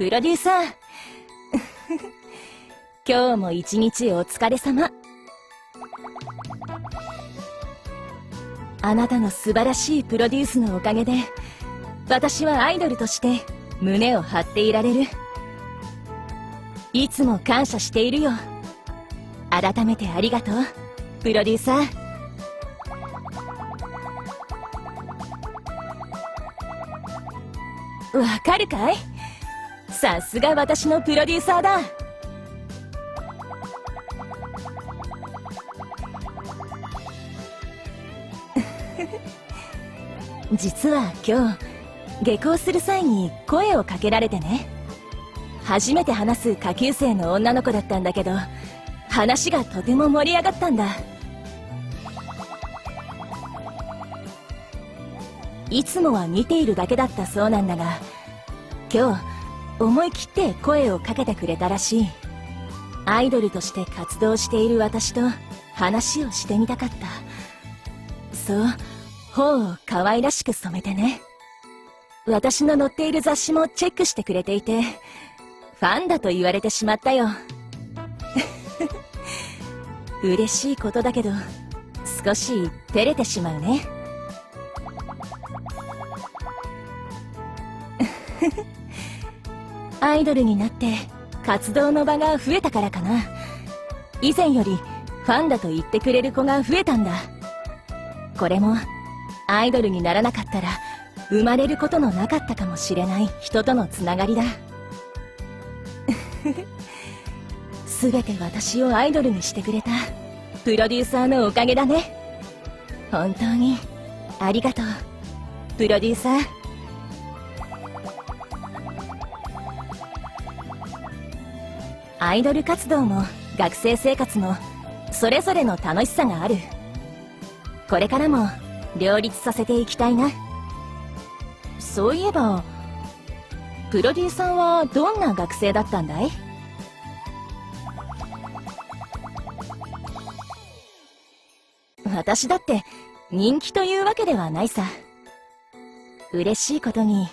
プロデューサー今日も一日お疲れ様。あなたの素晴らしいプロデュースのおかげで私はアイドルとして胸を張っていられる。いつも感謝しているよ。改めてありがとうプロデューサー。わかるかい？さすが私のプロデューサーだ。実は今日下校する際に声をかけられてね。初めて話す下級生の女の子だったんだけど、話がとても盛り上がったんだ。いつもは見ているだけだったそうなんだが、今日思い切って声をかけてくれたらしい。アイドルとして活動している私と話をしてみたかった。そう、頬を可愛らしく染めてね。私の載っている雑誌もチェックしてくれていて、ファンだと言われてしまったよ。嬉しいことだけど少し照れてしまうね。アイドルになって活動の場が増えたからかな。以前よりファンだと言ってくれる子が増えたんだ。これもアイドルにならなかったら生まれることのなかったかもしれない人とのつながりだ。すべて私をアイドルにしてくれたプロデューサーのおかげだね。本当にありがとうプロデューサー。アイドル活動も学生生活もそれぞれの楽しさがある。これからも両立させていきたいな。そういえばプロデューサーはどんな学生だったんだい？私だって人気というわけではないさ。嬉しいことに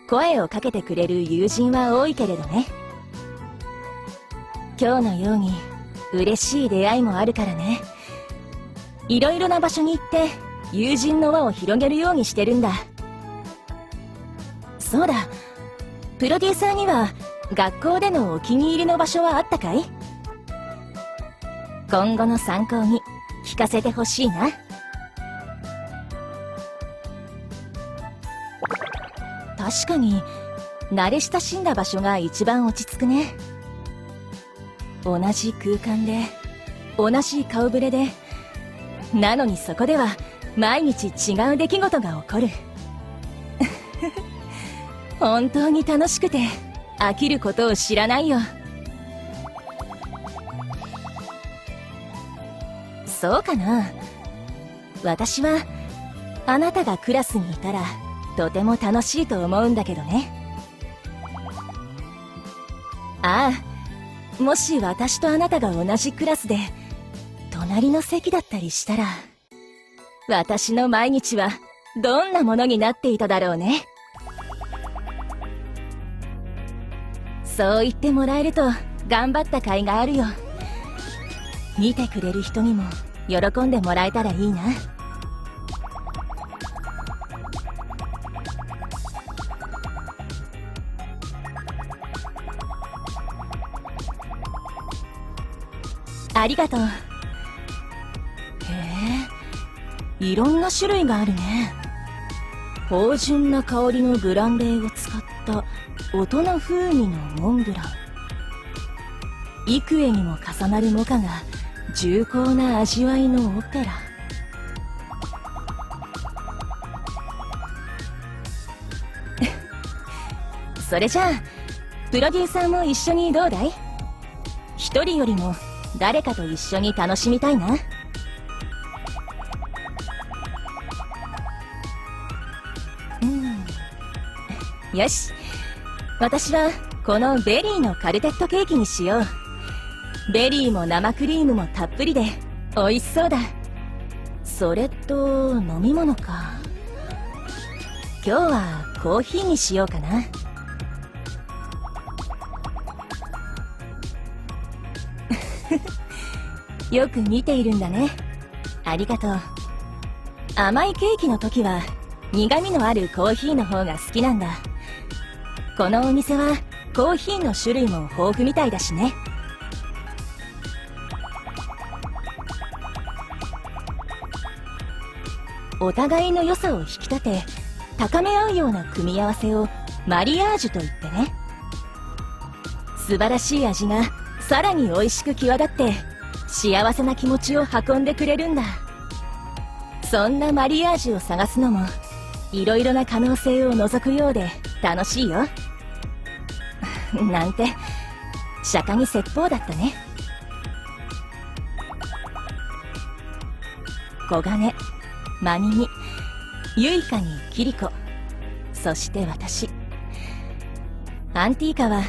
声をかけてくれる友人は多いけれどね。今日のように嬉しい出会いもあるからね。いろいろな場所に行って友人の輪を広げるようにしてるんだ。そうだ、プロデューサーには学校でのお気に入りの場所はあったかい？今後の参考に聞かせてほしいな。確かに慣れ親しんだ場所が一番落ち着くね。同じ空間で同じ顔ぶれで、なのにそこでは毎日違う出来事が起こる。本当に楽しくて飽きることを知らないよ。そうかな。私はあなたがクラスにいたらとても楽しいと思うんだけどね。ああ、もし私とあなたが同じクラスで隣の席だったりしたら、私の毎日はどんなものになっていただろうね。そう言ってもらえると頑張った甲斐があるよ。見てくれる人にも喜んでもらえたらいいな。ありがとう。へえ、いろんな種類があるね。芳醇な香りのブランデーを使った大人風味のモンブラン。幾重にも重なるモカが重厚な味わいのオペラ。それじゃあプロデューサーも一緒にどうだい？一人よりも誰かと一緒に楽しみたいな。よし、私はこのベリーのカルテットケーキにしよう。ベリーも生クリームもたっぷりで美味しそうだ。それと飲み物か。今日はコーヒーにしようかな。よく見ているんだね。ありがとう。甘いケーキの時は苦味のあるコーヒーの方が好きなんだ。このお店はコーヒーの種類も豊富みたいだしね。お互いの良さを引き立て高め合うような組み合わせをマリアージュと言ってね。素晴らしい味がさらに美味しく際立って幸せな気持ちを運んでくれるんだ。そんなマリアージュを探すのもいろいろな可能性を覗くようで楽しいよ。なんて釈迦に説法だったね。黄金、真耳、ユイカにキリコ、そして私。アンティーカは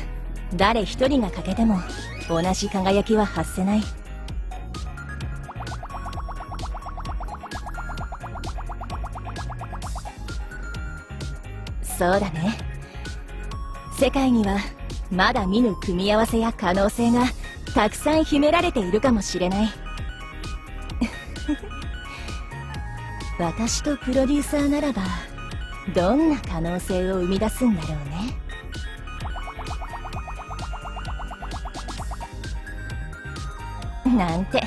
誰一人が欠けても同じ輝きは発せない。そうだね。世界にはまだ見ぬ組み合わせや可能性がたくさん秘められているかもしれない。私とプロデューサーならばどんな可能性を生み出すんだろうね。なんて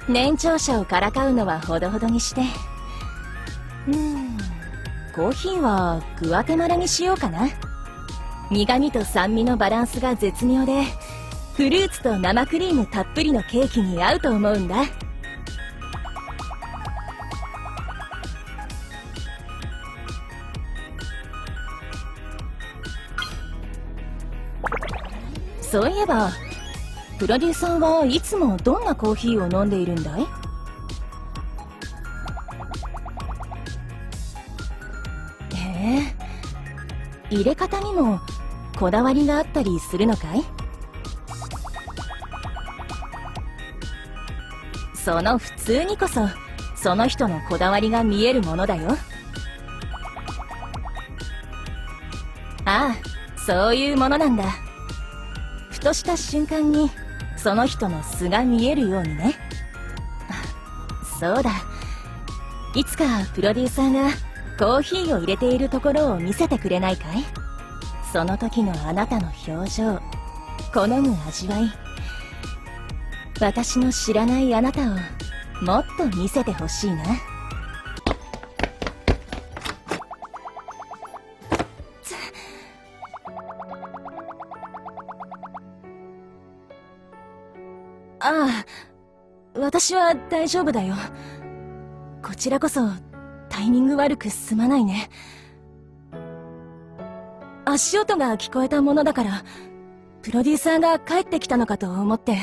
年長者をからかうのはほどほどにして。コーヒーはグアテマラにしようかな。苦味と酸味のバランスが絶妙でフルーツと生クリームたっぷりのケーキに合うと思うんだ。そういえばプロデューサーはいつもどんなコーヒーを飲んでいるんだい？へえ、入れ方にもこだわりがあったりするのかい？その普通にこそその人のこだわりが見えるものだよ。ああ、そういうものなんだ。ふとした瞬間にその人の素が見えるようにね。そうだ、いつかプロデューサーがコーヒーを入れているところを見せてくれないかい？その時のあなたの表情、好む味わい、私の知らないあなたをもっと見せてほしいな。ああ、私は大丈夫だよ。こちらこそタイミング悪くすまないね。足音が聞こえたものだからプロデューサーが帰ってきたのかと思って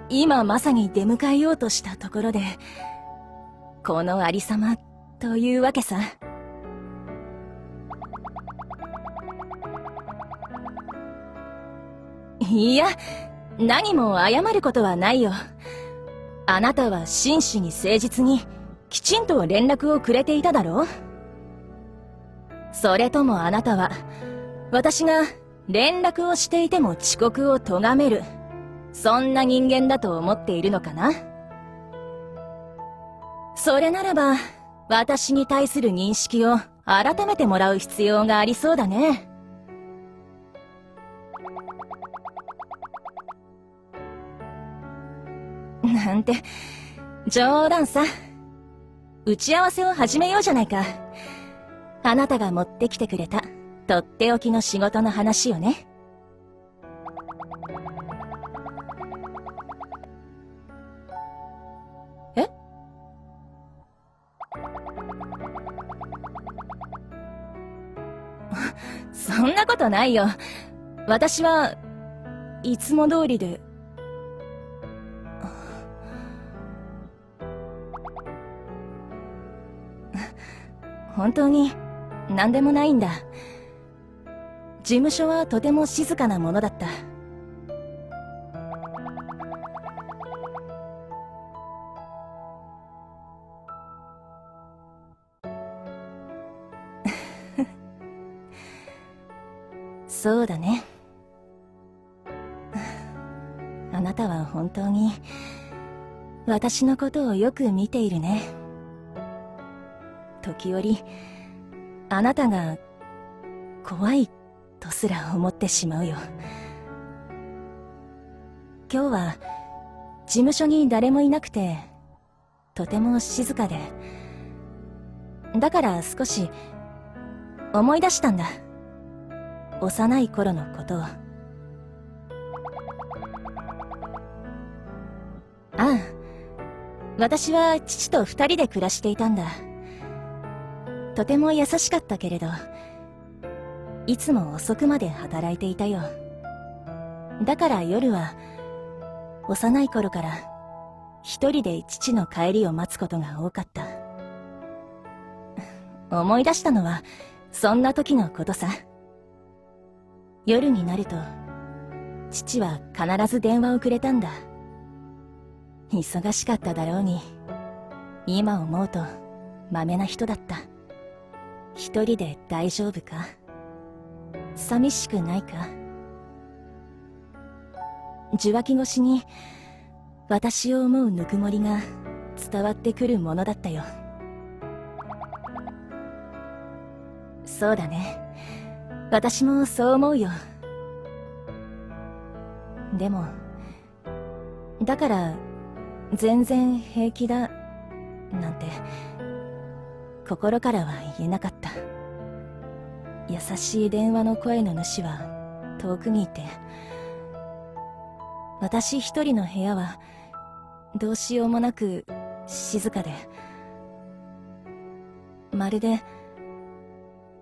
今まさに出迎えようとしたところでこのありさまというわけさ。いや、何も謝ることはないよ。あなたは真摯に誠実にきちんと連絡をくれていただろう。それともあなたは私が連絡をしていても遅刻を咎める、そんな人間だと思っているのかな？それならば私に対する認識を改めてもらう必要がありそうだね。なんて冗談さ。打ち合わせを始めようじゃないか。あなたが持ってきてくれたとっておきの仕事の話よね。え？そんなことないよ。私はいつも通りで。本当に何でもないんだ。事務所はとても静かなものだった。そうだね。なたは本当に私のことをよく見ているね。時折あなたが怖いとすら思ってしまうよ。今日は事務所に誰もいなくてとても静かで、だから少し思い出したんだ、幼い頃のことを。ああ、私は父と2人で暮らしていたんだ。とても優しかったけれど、いつも遅くまで働いていたよ。だから夜は幼い頃から一人で父の帰りを待つことが多かった。思い出したのはそんな時のことさ。夜になると父は必ず電話をくれたんだ。忙しかっただろうに、今思うとまめな人だった。一人で大丈夫か？寂しくないか？受話器越しに私を思うぬくもりが伝わってくるものだったよ。そうだね、私もそう思うよ。でもだから全然平気だなんて心からは言えなかった。優しい電話の声の主は遠くにいて、私一人の部屋はどうしようもなく静かで、まるで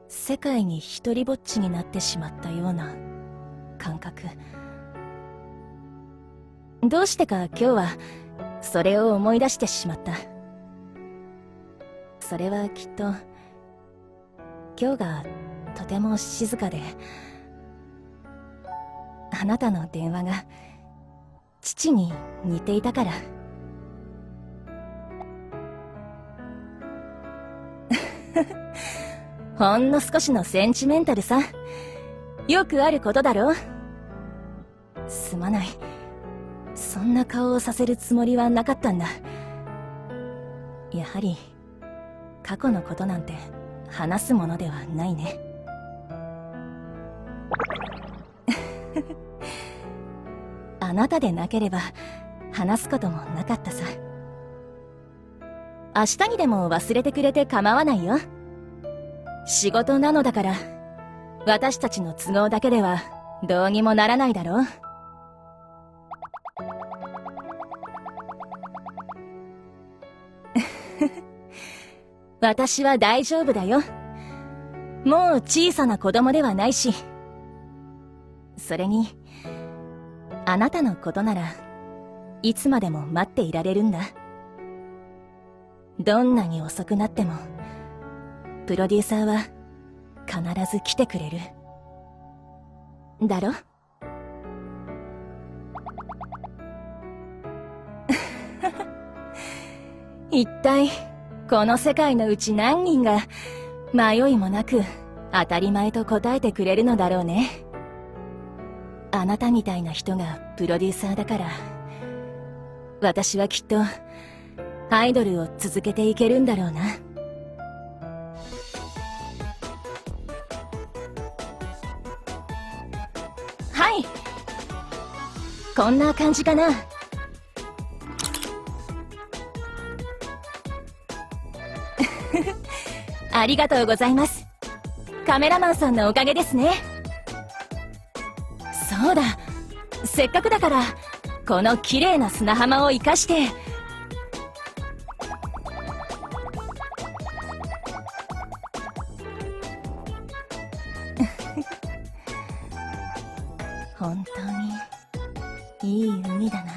世界に一りぼっちになってしまったような感覚。どうしてか今日はそれを思い出してしまった。それはきっと今日がとても静かで、あなたの電話が父に似ていたから。ほんの少しのセンチメンタルさ。よくあることだろう。すまない、そんな顔をさせるつもりはなかったんだ。やはり過去のことなんて話すものではないね。あなたでなければ話すこともなかったさ。明日にでも忘れてくれて構わないよ。仕事なのだから、私たちの都合だけではどうにもならないだろう。私は大丈夫だよ。もう小さな子供ではないし。それにあなたのことならいつまでも待っていられるんだ。どんなに遅くなってもプロデューサーは必ず来てくれるだろ。一体この世界のうち何人が迷いもなく当たり前と答えてくれるのだろうね。あなたみたいな人がプロデューサーだから、私はきっとアイドルを続けていけるんだろうな。はい、こんな感じかな。ありがとうございます。カメラマンさんのおかげですね。そうだ、せっかくだからこの綺麗な砂浜を生かして本当にいい海だな。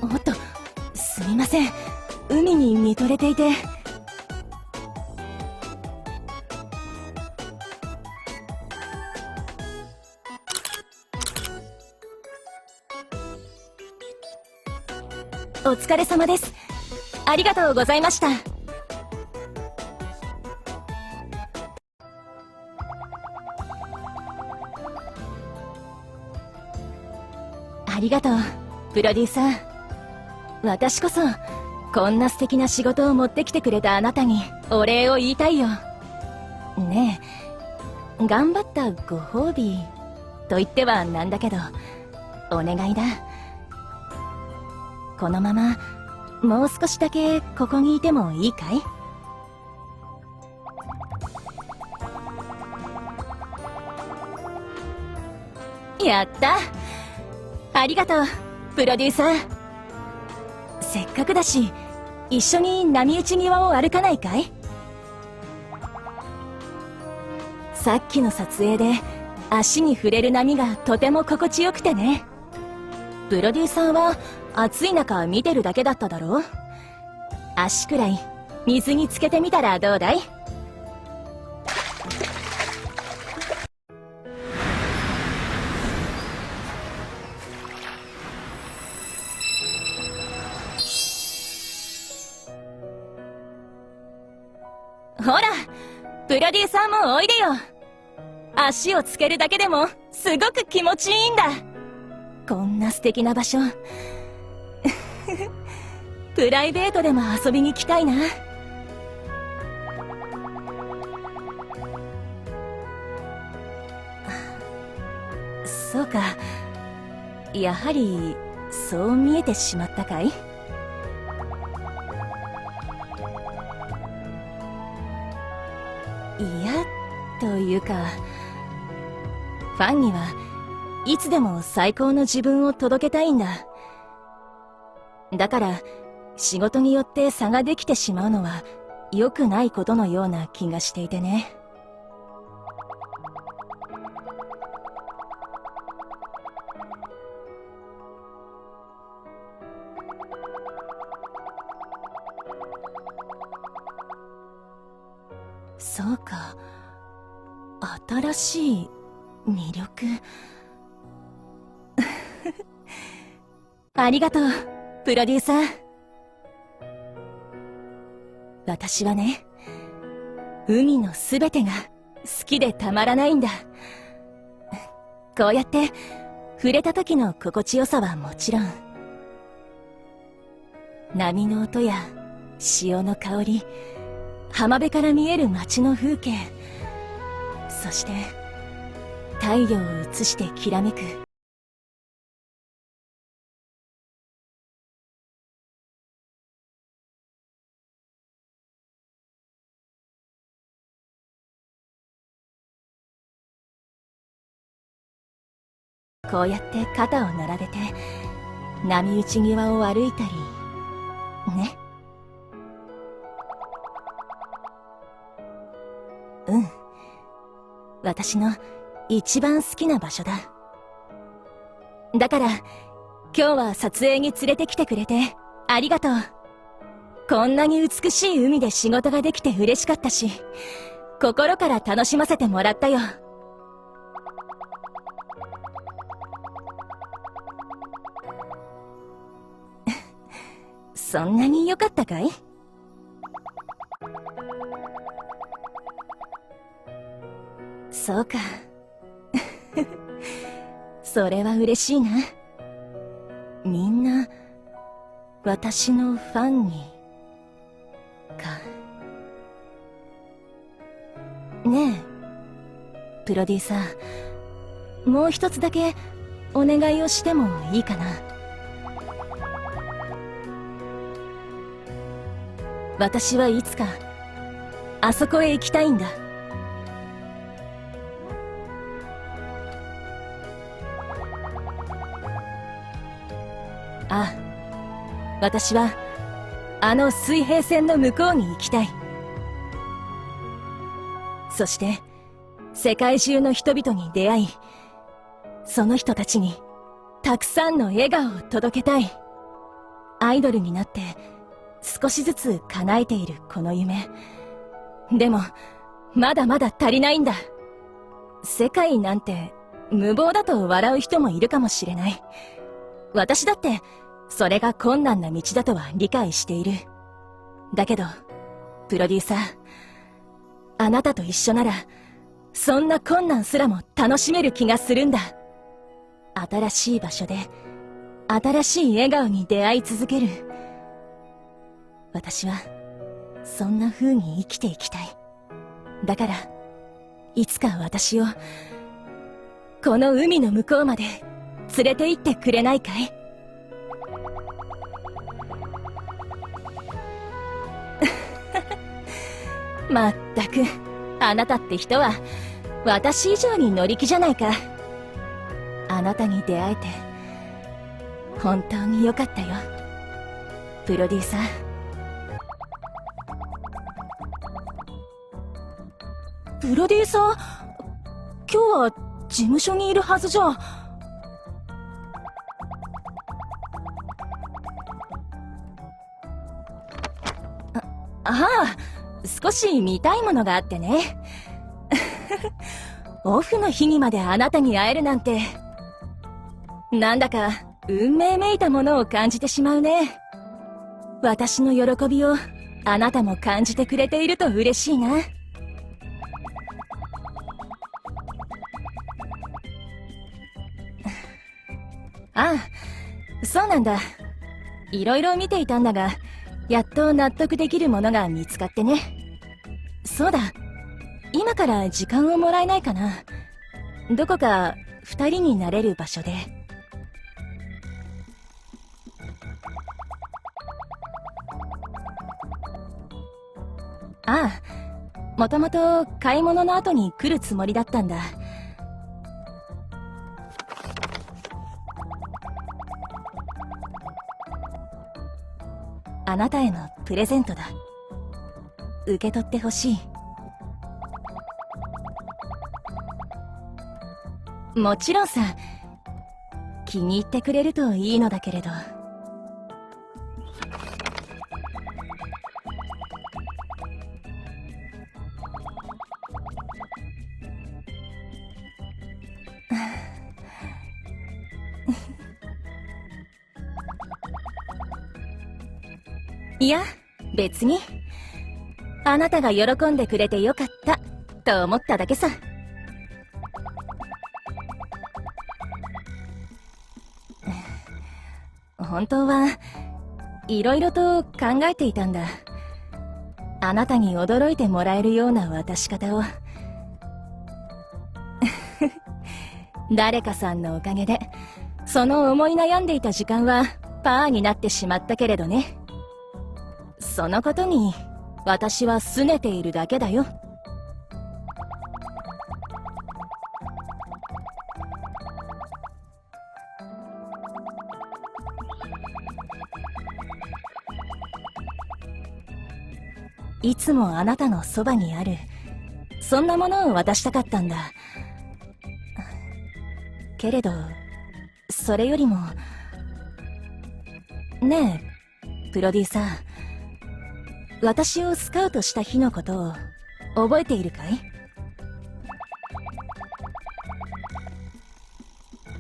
おっと、すみません、海に見とれていて。お疲れ様です。ありがとうございました。りがとう、プロデューサー。私こそ、こんな素敵な仕事を持ってきてくれたあなたにお礼を言いたいよ。ねえ、頑張ったご褒美と言ってはなんだけど、お願いだ。このまま、もう少しだけここにいてもいいかい？やった。ありがとう、プロデューサー。せっかくだし、一緒に波打ち際を歩かないかい？さっきの撮影で足に触れる波がとても心地よくてね。プロデューサーは暑い中見てるだけだっただろう？足くらい水につけてみたらどうだい？ほら、プロデューサーもおいでよ。足をつけるだけでもすごく気持ちいいんだ。こんな素敵な場所プライベートでも遊びに来たいな。そうか、やはりそう見えてしまったかい？嫌というか、ファンにはいつでも最高の自分を届けたいんだ。だから仕事によって差ができてしまうのは良くないことのような気がしていてね。そうか、新しい魅力ありがとう、プロデューサー。私はね、海のすべてが好きでたまらないんだ。こうやって触れた時の心地よさはもちろん、波の音や潮の香り、浜辺から見える街の風景、そして太陽を映してきらめくこうやって肩を並べて波打ち際を歩いたりね。うん、私の一番好きな場所だ。だから今日は撮影に連れてきてくれてありがとう。こんなに美しい海で仕事ができて嬉しかったし、心から楽しませてもらったよ。そんなに良かったかい？そうかそれは嬉しいな。みんな私のファンにか。ねえプロデューサー、もう一つだけお願いをしてもいいかな？私はいつかあそこへ行きたいんだ。ああ、私はあの水平線の向こうに行きたい。そして世界中の人々に出会い、その人たちにたくさんの笑顔を届けたい。アイドルになって少しずつ叶えているこの夢。でもまだまだ足りないんだ。世界なんて無謀だと笑う人もいるかもしれない。私だってそれが困難な道だとは理解している。だけどプロデューサー、あなたと一緒ならそんな困難すらも楽しめる気がするんだ。新しい場所で新しい笑顔に出会い続ける。私はそんな風に生きていきたい。だからいつか私をこの海の向こうまで連れて行ってくれないかい？まったく、あなたって人は私以上に乗り気じゃないか。あなたに出会えて本当に良かったよ、プロデューサー。プロデューサー？今日は事務所にいるはずじゃ。ああ、少し見たいものがあってね。オフの日にまであなたに会えるなんて、なんだか運命めいたものを感じてしまうね。私の喜びをあなたも感じてくれていると嬉しいな。ああ、そうなんだ。いろいろ見ていたんだが、やっと納得できるものが見つかってね。そうだ、今から時間をもらえないかな。どこか二人になれる場所で。ああ、もともと買い物の後に来るつもりだったんだ。あなたへのプレゼントだ。受け取ってほしい。もちろんさ、気に入ってくれるといいのだけれど。いや、別に。あなたが喜んでくれてよかったと思っただけさ。本当はいろいろと考えていたんだ。あなたに驚いてもらえるような渡し方を。誰かさんのおかげでその思い悩んでいた時間はパーになってしまったけれどね。そのことに私は拗ねているだけだよ。いつもあなたのそばにある、そんなものを渡したかったんだ。けれどそれよりもねえ、プロデューサー、私をスカウトした日のことを覚えているかい？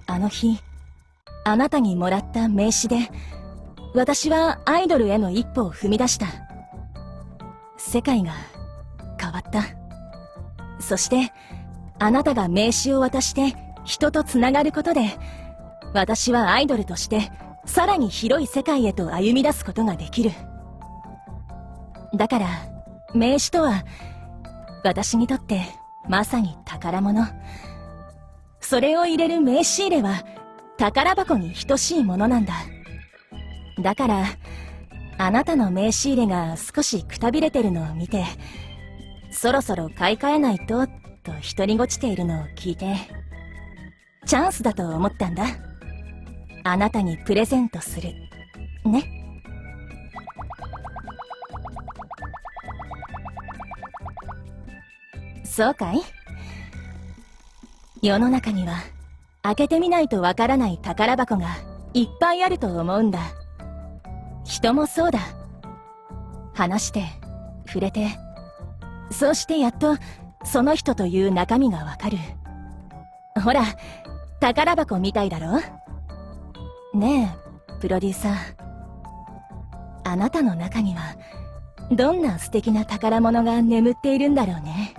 あの日、あなたにもらった名刺で私はアイドルへの一歩を踏み出した。世界が変わった。そしてあなたが名刺を渡して人とつながることで、私はアイドルとしてさらに広い世界へと歩み出すことができる。だから名刺とは私にとってまさに宝物。それを入れる名刺入れは宝箱に等しいものなんだ。だからあなたの名刺入れが少しくたびれてるのを見て、そろそろ買い替えないとと独りごちているのを聞いて、チャンスだと思ったんだ。あなたにプレゼントするね。そうかい？世の中には開けてみないとわからない宝箱がいっぱいあると思うんだ。人もそうだ。話して触れて、そうしてやっとその人という中身がわかる。ほら、宝箱みたいだろ？ねえ、プロデューサー、あなたの中にはどんな素敵な宝物が眠っているんだろうね。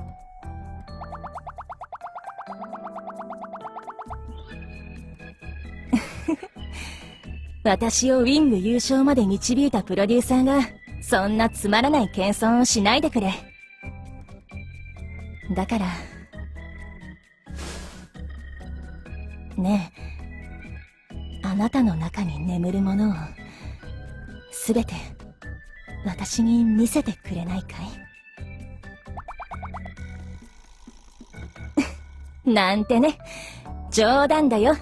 私をウィング優勝まで導いたプロデューサーが、そんなつまらない謙遜をしないでくれ。だから、ねえ、あなたの中に眠るものを、すべて、私に見せてくれないかい？なんてね、冗談だよ。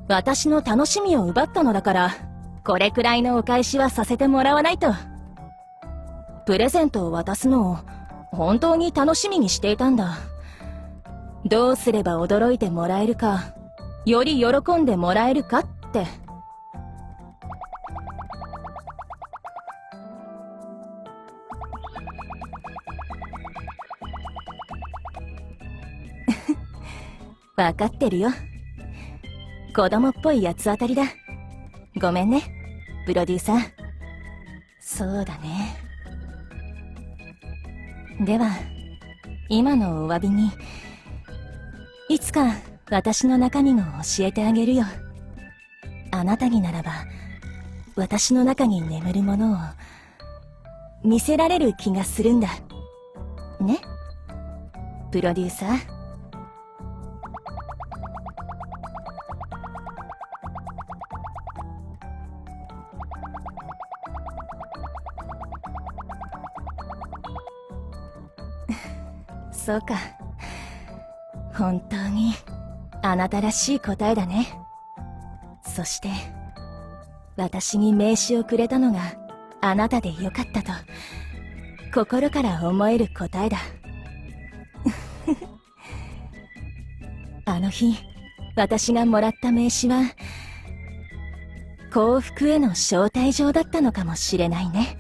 私の楽しみを奪ったのだから、これくらいのお返しはさせてもらわないと。プレゼントを渡すのを本当に楽しみにしていたんだ。どうすれば驚いてもらえるか、より喜んでもらえるかって。わかってるよ。子供っぽい八つ当たりだ。ごめんね、プロデューサー。そうだね。では、今のお詫びに、いつか私の中身を教えてあげるよ。あなたにならば、私の中に眠るものを見せられる気がするんだ。ね？プロデューサー。そうか。本当にあなたらしい答えだね。そして私に名刺をくれたのがあなたでよかったと心から思える答えだ。あの日私がもらった名刺は幸福への招待状だったのかもしれないね。